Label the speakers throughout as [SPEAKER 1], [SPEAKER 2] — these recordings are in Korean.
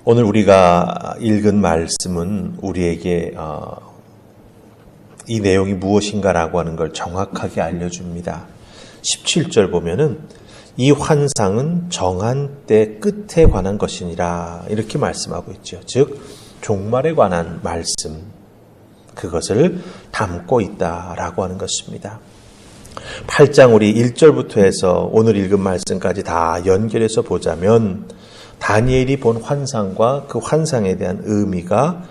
[SPEAKER 1] 오늘 우리가 읽은 말씀은 우리에게 이 내용이 무엇인가라고 하는 걸 정확하게 알려줍니다. 17절 보면은 이 환상은 정한 때 끝에 관한 것이니라 이렇게 말씀하고 있죠. 즉 종말에 관한 말씀, 그것을 담고 있다라고 하는 것입니다. 8장 우리 1절부터 해서 오늘 읽은 말씀까지 다 연결해서 보자면 다니엘이 본 환상과 그 환상에 대한 의미가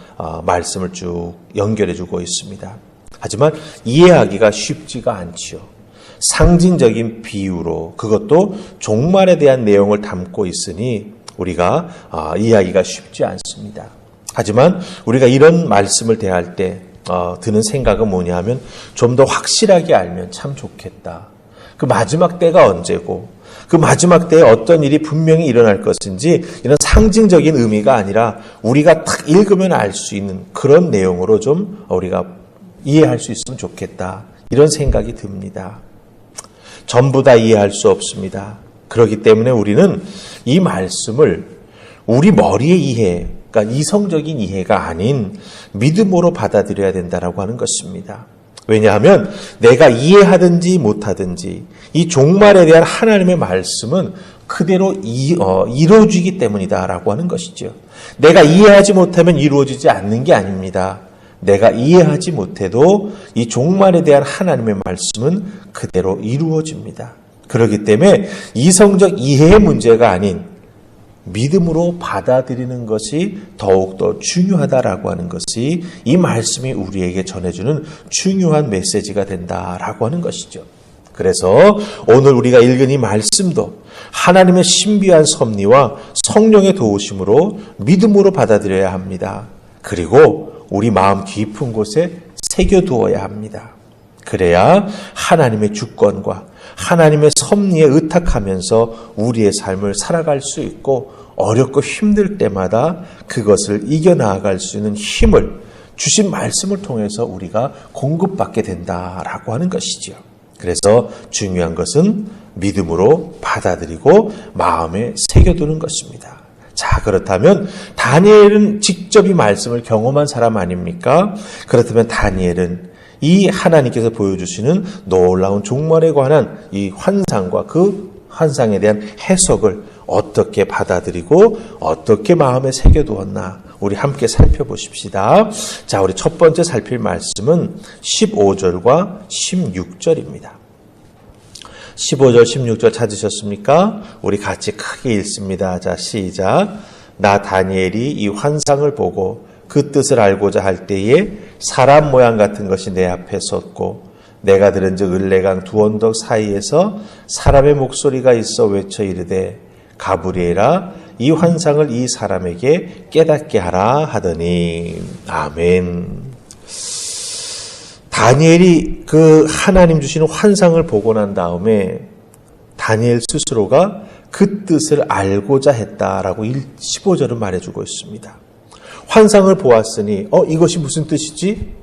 [SPEAKER 1] 말씀을 쭉 연결해주고 있습니다. 하지만 이해하기가 쉽지가 않지요. 상징적인 비유로 그것도 종말에 대한 내용을 담고 있으니 우리가 이해하기가 쉽지 않습니다. 하지만 우리가 이런 말씀을 대할 때 드는 생각은 뭐냐 하면 좀 더 확실하게 알면 참 좋겠다. 그 마지막 때가 언제고 그 마지막 때에 어떤 일이 분명히 일어날 것인지 이런 상징적인 의미가 아니라 우리가 딱 읽으면 알 수 있는 그런 내용으로 좀 우리가 이해할 수 있으면 좋겠다. 이런 생각이 듭니다. 전부 다 이해할 수 없습니다. 그렇기 때문에 우리는 이 말씀을 우리 머리의 이해, 그러니까 이성적인 이해가 아닌 믿음으로 받아들여야 된다라고 하는 것입니다. 왜냐하면 내가 이해하든지 못하든지 이 종말에 대한 하나님의 말씀은 그대로 이루어지기 때문이다라고 하는 것이죠. 내가 이해하지 못하면 이루어지지 않는 게 아닙니다. 내가 이해하지 못해도 이 종말에 대한 하나님의 말씀은 그대로 이루어집니다. 그렇기 때문에 이성적 이해의 문제가 아닌 믿음으로 받아들이는 것이 더욱더 중요하다라고 하는 것이 이 말씀이 우리에게 전해주는 중요한 메시지가 된다라고 하는 것이죠. 그래서 오늘 우리가 읽은 이 말씀도 하나님의 신비한 섭리와 성령의 도우심으로 믿음으로 받아들여야 합니다. 그리고 우리 마음 깊은 곳에 새겨두어야 합니다. 그래야 하나님의 주권과 하나님의 섭리에 의탁하면서 우리의 삶을 살아갈 수 있고 어렵고 힘들 때마다 그것을 이겨나갈 수 있는 힘을 주신 말씀을 통해서 우리가 공급받게 된다라고 하는 것이지요. 그래서 중요한 것은 믿음으로 받아들이고 마음에 새겨두는 것입니다. 자, 그렇다면 다니엘은 직접 이 말씀을 경험한 사람 아닙니까? 그렇다면 다니엘은 이 하나님께서 보여주시는 놀라운 종말에 관한 이 환상과 그 환상에 대한 해석을 어떻게 받아들이고 어떻게 마음에 새겨두었나 우리 함께 살펴보십시다. 자, 우리 첫 번째 살필 말씀은 15절과 16절입니다. 15절, 16절 찾으셨습니까? 우리 같이 크게 읽습니다. 자, 시작. 나 다니엘이 이 환상을 보고 그 뜻을 알고자 할 때에 사람 모양 같은 것이 내 앞에 섰고 내가 들은즉 을레강 두 언덕 사이에서 사람의 목소리가 있어 외쳐 이르되 가브리엘아 이 환상을 이 사람에게 깨닫게 하라 하더니 아멘. 다니엘이 그 하나님 주시는 환상을 보고 난 다음에 다니엘 스스로가 그 뜻을 알고자 했다라고 15절은 말해주고 있습니다. 환상을 보았으니 이것이 무슨 뜻이지?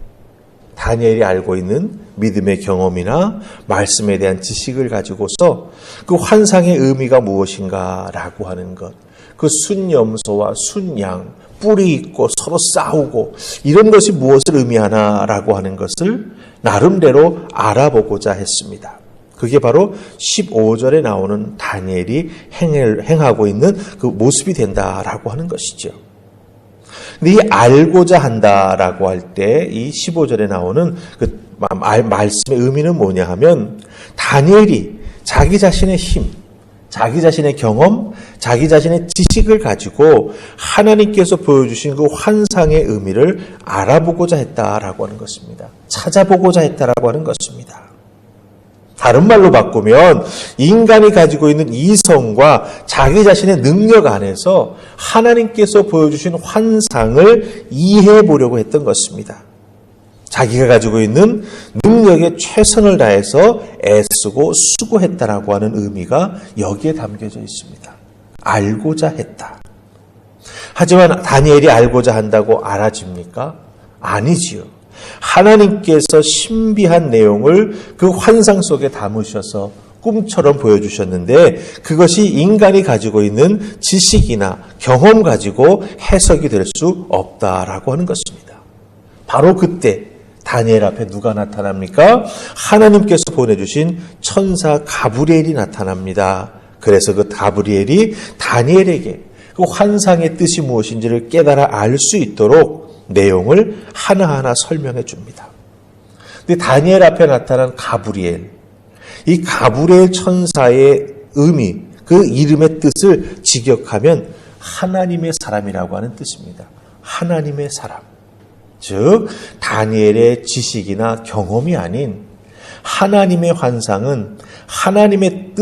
[SPEAKER 1] 다니엘이 알고 있는 믿음의 경험이나 말씀에 대한 지식을 가지고서 그 환상의 의미가 무엇인가라고 하는 것, 그 순염소와 순양, 뿔이 있고 서로 싸우고 이런 것이 무엇을 의미하나라고 하는 것을 나름대로 알아보고자 했습니다. 그게 바로 15절에 나오는 다니엘이 행하고 있는 그 모습이 된다라고 하는 것이죠. 근데 이 알고자 한다라고 할 때 이 15절에 나오는 그 말씀의 의미는 뭐냐 하면 다니엘이 자기 자신의 힘, 자기 자신의 경험, 자기 자신의 지식을 가지고 하나님께서 보여주신 그 환상의 의미를 알아보고자 했다라고 하는 것입니다. 찾아보고자 했다라고 하는 것입니다. 다른 말로 바꾸면 인간이 가지고 있는 이성과 자기 자신의 능력 안에서 하나님께서 보여주신 환상을 이해해 보려고 했던 것입니다. 자기가 가지고 있는 능력에 최선을 다해서 애쓰고 수고했다라고 하는 의미가 여기에 담겨져 있습니다. 알고자 했다. 하지만 다니엘이 알고자 한다고 알아집니까? 아니지요. 하나님께서 신비한 내용을 그 환상 속에 담으셔서 꿈처럼 보여주셨는데 그것이 인간이 가지고 있는 지식이나 경험 가지고 해석이 될 수 없다라고 하는 것입니다. 바로 그때 다니엘 앞에 누가 나타납니까? 하나님께서 보내주신 천사 가브리엘이 나타납니다. 그래서 그 가브리엘이 다니엘에게 그 환상의 뜻이 무엇인지를 깨달아 알 수 있도록 내용을 하나하나 설명해 줍니다. 근데 다니엘 앞에 나타난 가브리엘, 이 가브리엘 천사의 의미, 그 이름의 뜻을 직역하면 하나님의 사람이라고 하는 뜻입니다. 하나님의 사람. 즉 다니엘의 지식이나 경험이 아닌 하나님의 환상은 하나님의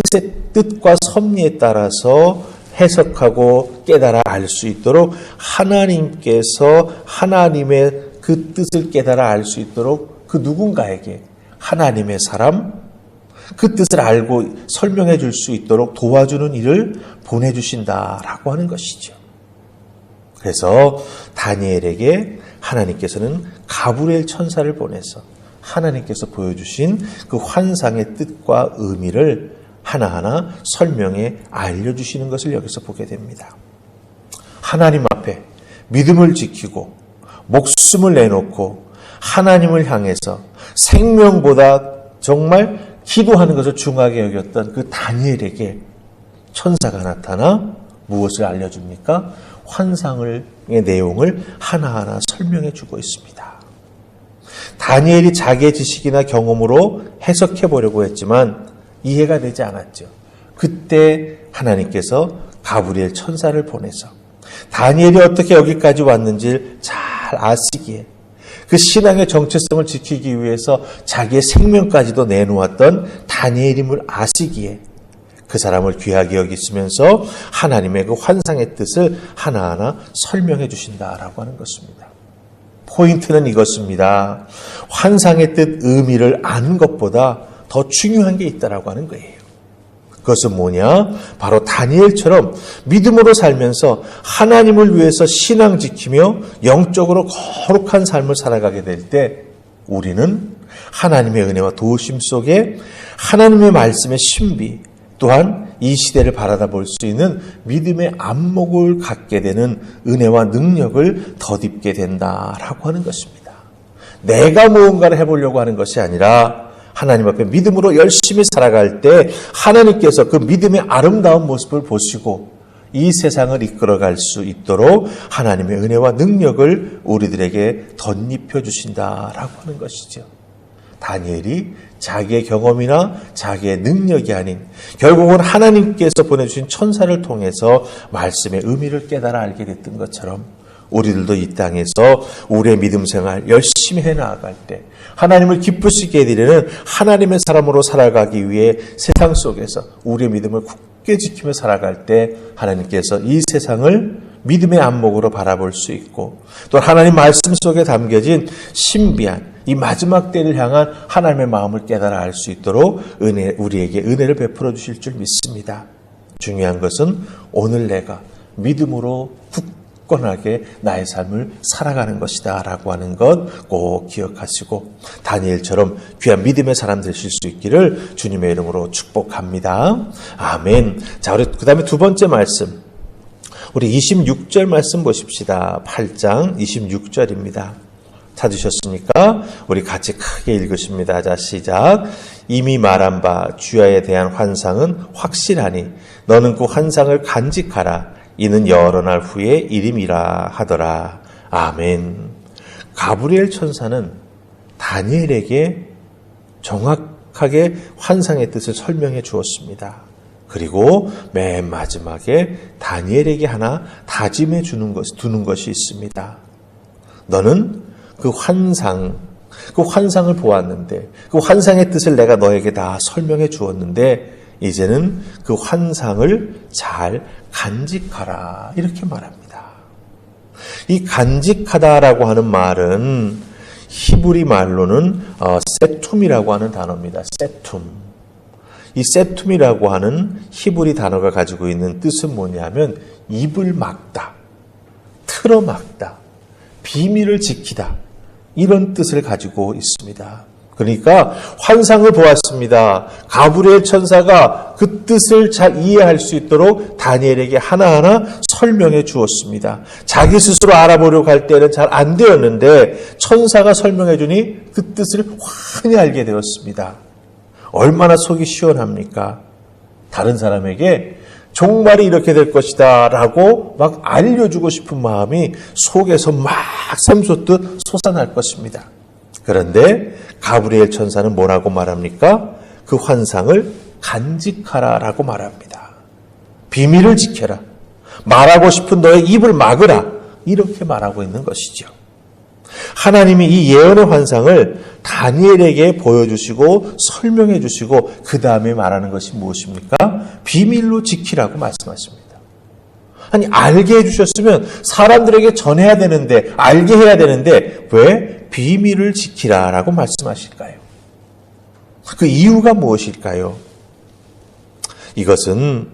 [SPEAKER 1] 뜻과 섭리에 따라서 해석하고 깨달아 알 수 있도록 하나님께서 하나님의 그 뜻을 깨달아 알 수 있도록 그 누군가에게 하나님의 사람, 그 뜻을 알고 설명해 줄 수 있도록 도와주는 일을 보내주신다라고 하는 것이죠. 그래서 다니엘에게 하나님께서는 가브리엘 천사를 보내서 하나님께서 보여주신 그 환상의 뜻과 의미를 하나하나 설명해 알려주시는 것을 여기서 보게 됩니다. 하나님 앞에 믿음을 지키고 목숨을 내놓고 하나님을 향해서 생명보다 정말 기도하는 것을 중하게 여겼던 그 다니엘에게 천사가 나타나 무엇을 알려줍니까? 환상의 내용을 하나하나 설명해 주고 있습니다. 다니엘이 자기의 지식이나 경험으로 해석해 보려고 했지만 이해가 되지 않았죠. 그때 하나님께서 가브리엘 천사를 보내서 다니엘이 어떻게 여기까지 왔는지를 잘 아시기에 그 신앙의 정체성을 지키기 위해서 자기의 생명까지도 내놓았던 다니엘임을 아시기에 그 사람을 귀하게 여기시면서 하나님의 그 환상의 뜻을 하나하나 설명해 주신다라고 하는 것입니다. 포인트는 이것입니다. 환상의 뜻, 의미를 아는 것보다 더 중요한 게 있다라고 하는 거예요. 그것은 뭐냐? 바로 다니엘처럼 믿음으로 살면서 하나님을 위해서 신앙 지키며 영적으로 거룩한 삶을 살아가게 될 때 우리는 하나님의 은혜와 도우심 속에 하나님의 말씀의 신비 또한 이 시대를 바라다 볼 수 있는 믿음의 안목을 갖게 되는 은혜와 능력을 덧입게 된다라고 하는 것입니다. 내가 무언가를 해보려고 하는 것이 아니라 하나님 앞에 믿음으로 열심히 살아갈 때 하나님께서 그 믿음의 아름다운 모습을 보시고 이 세상을 이끌어갈 수 있도록 하나님의 은혜와 능력을 우리들에게 덧입혀 주신다라고 하는 것이죠. 다니엘이 자기의 경험이나 자기의 능력이 아닌 결국은 하나님께서 보내주신 천사를 통해서 말씀의 의미를 깨달아 알게 됐던 것처럼 우리들도 이 땅에서 우리의 믿음 생활 열심히 해나갈 때 하나님을 기쁘시게 해드리는 하나님의 사람으로 살아가기 위해 세상 속에서 우리의 믿음을 굳게 지키며 살아갈 때 하나님께서 이 세상을 믿음의 안목으로 바라볼 수 있고 또 하나님 말씀 속에 담겨진 신비한 이 마지막 때를 향한 하나님의 마음을 깨달아 알 수 있도록 우리에게 은혜를 베풀어 주실 줄 믿습니다. 중요한 것은 오늘 내가 믿음으로 굳건하게 나의 삶을 살아가는 것이다 라고 하는 것 꼭 기억하시고 다니엘처럼 귀한 믿음의 사람 되실 수 있기를 주님의 이름으로 축복합니다. 아멘. 자, 우리 그 다음에 두 번째 말씀 우리 26절 말씀 보십시다. 8장 26절입니다. 찾으셨습니까? 우리 같이 크게 읽으십니다. 자, 시작. 이미 말한 바 주야에 대한 환상은 확실하니 너는 그 환상을 간직하라. 이는 여러 날 후에 일임이라 하더라. 아멘. 가브리엘 천사는 다니엘에게 정확하게 환상의 뜻을 설명해 주었습니다. 그리고 맨 마지막에 다니엘에게 하나 다짐해 두는 것이 있습니다. 너는 그 환상을 보았는데 그 환상의 뜻을 내가 너에게 다 설명해 주었는데 이제는 그 환상을 잘 간직하라 이렇게 말합니다. 이 간직하다라고 하는 말은 히브리 말로는 세툼이라고 하는 단어입니다. 세툼. 이 세툼이라고 하는 히브리 단어가 가지고 있는 뜻은 뭐냐면 입을 막다, 틀어막다, 비밀을 지키다 이런 뜻을 가지고 있습니다. 그러니까 환상을 보았습니다. 가브리엘 천사가 그 뜻을 잘 이해할 수 있도록 다니엘에게 하나하나 설명해 주었습니다. 자기 스스로 알아보려고 할 때는 잘 안 되었는데 천사가 설명해 주니 그 뜻을 환히 알게 되었습니다. 얼마나 속이 시원합니까? 다른 사람에게 종말이 이렇게 될 것이다 라고 막 알려주고 싶은 마음이 속에서 막 샘솟듯 솟아날 것입니다. 그런데 가브리엘 천사는 뭐라고 말합니까? 그 환상을 간직하라 라고 말합니다. 비밀을 지켜라. 말하고 싶은 너의 입을 막으라. 이렇게 말하고 있는 것이죠. 하나님이 이 예언의 환상을 다니엘에게 보여주시고 설명해 주시고 그 다음에 말하는 것이 무엇입니까? 비밀로 지키라고 말씀하십니다. 아니 알게 해주셨으면 사람들에게 전해야 되는데 알게 해야 되는데 왜 비밀을 지키라라고 말씀하실까요? 그 이유가 무엇일까요? 이것은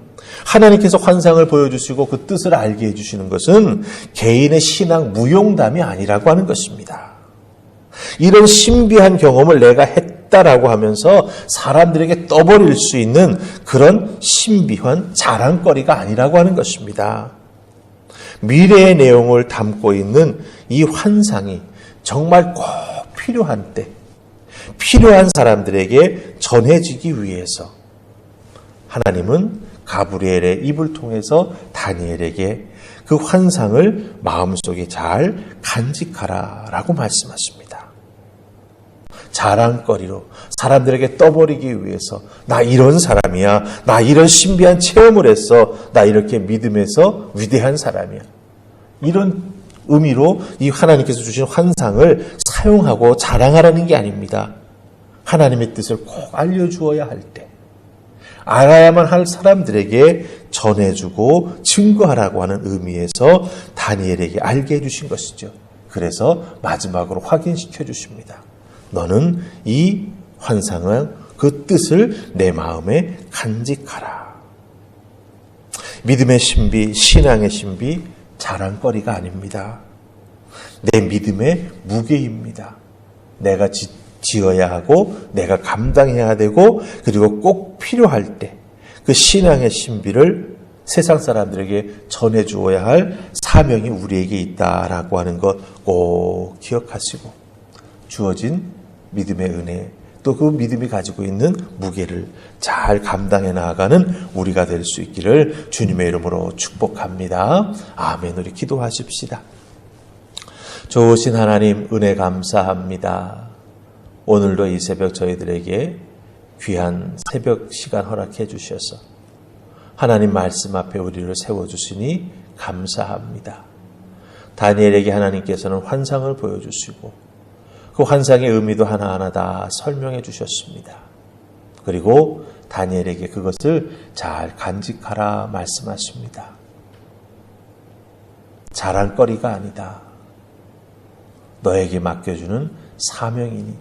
[SPEAKER 1] 하나님께서 환상을 보여주시고 그 뜻을 알게 해주시는 것은 개인의 신앙 무용담이 아니라고 하는 것입니다. 이런 신비한 경험을 내가 했다라고 하면서 사람들에게 떠버릴 수 있는 그런 신비한 자랑거리가 아니라고 하는 것입니다. 미래의 내용을 담고 있는 이 환상이 정말 꼭 필요한 때, 필요한 사람들에게 전해지기 위해서 하나님은 가브리엘의 입을 통해서 다니엘에게 그 환상을 마음속에 잘 간직하라라고 말씀하십니다. 자랑거리로 사람들에게 떠버리기 위해서 나 이런 사람이야. 나 이런 신비한 체험을 했어. 나 이렇게 믿음에서 위대한 사람이야. 이런 의미로 이 하나님께서 주신 환상을 사용하고 자랑하라는 게 아닙니다. 하나님의 뜻을 꼭 알려주어야 할 때, 알아야만 할 사람들에게 전해주고 증거하라고 하는 의미에서 다니엘에게 알게 해주신 것이죠. 그래서 마지막으로 확인시켜 주십니다. 너는 이 환상을 그 뜻을 내 마음에 간직하라. 믿음의 신비, 신앙의 신비, 자랑거리가 아닙니다. 내 믿음의 무게입니다. 내가 지어야 하고 내가 감당해야 되고 그리고 꼭 필요할 때 그 신앙의 신비를 세상 사람들에게 전해주어야 할 사명이 우리에게 있다라고 하는 것 꼭 기억하시고 주어진 믿음의 은혜 또 그 믿음이 가지고 있는 무게를 잘 감당해 나아가는 우리가 될 수 있기를 주님의 이름으로 축복합니다. 아멘. 우리 기도하십시다. 좋으신 하나님 은혜 감사합니다. 오늘도 이 새벽 저희들에게 귀한 새벽 시간 허락해 주셔서 하나님 말씀 앞에 우리를 세워주시니 감사합니다. 다니엘에게 하나님께서는 환상을 보여주시고 그 환상의 의미도 하나하나 다 설명해 주셨습니다. 그리고 다니엘에게 그것을 잘 간직하라 말씀하십니다. 자랑거리가 아니다. 너에게 맡겨주는 사명이니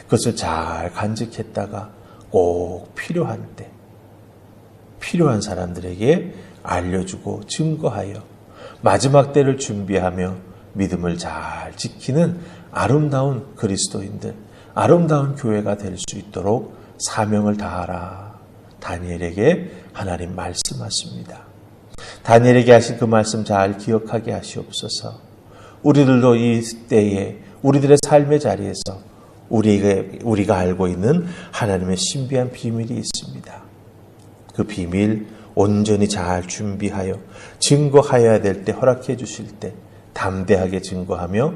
[SPEAKER 1] 그것을 잘 간직했다가 꼭 필요한 때, 필요한 사람들에게 알려주고 증거하여 마지막 때를 준비하며 믿음을 잘 지키는 아름다운 그리스도인들, 아름다운 교회가 될 수 있도록 사명을 다하라. 다니엘에게 하나님 말씀하십니다. 다니엘에게 하신 그 말씀 잘 기억하게 하시옵소서. 우리들도 이 때에 우리들의 삶의 자리에서 우리가 알고 있는 하나님의 신비한 비밀이 있습니다. 그 비밀 온전히 잘 준비하여 증거하여야 될 때 허락해 주실 때 담대하게 증거하며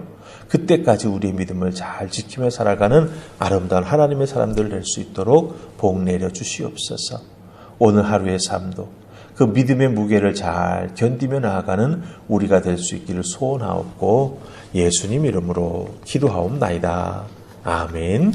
[SPEAKER 1] 그때까지 우리의 믿음을 잘 지키며 살아가는 아름다운 하나님의 사람들 될 수 있도록 복 내려 주시옵소서. 오늘 하루의 삶도 그 믿음의 무게를 잘 견디며 나아가는 우리가 될 수 있기를 소원하옵고 예수님 이름으로 기도하옵나이다. 아멘.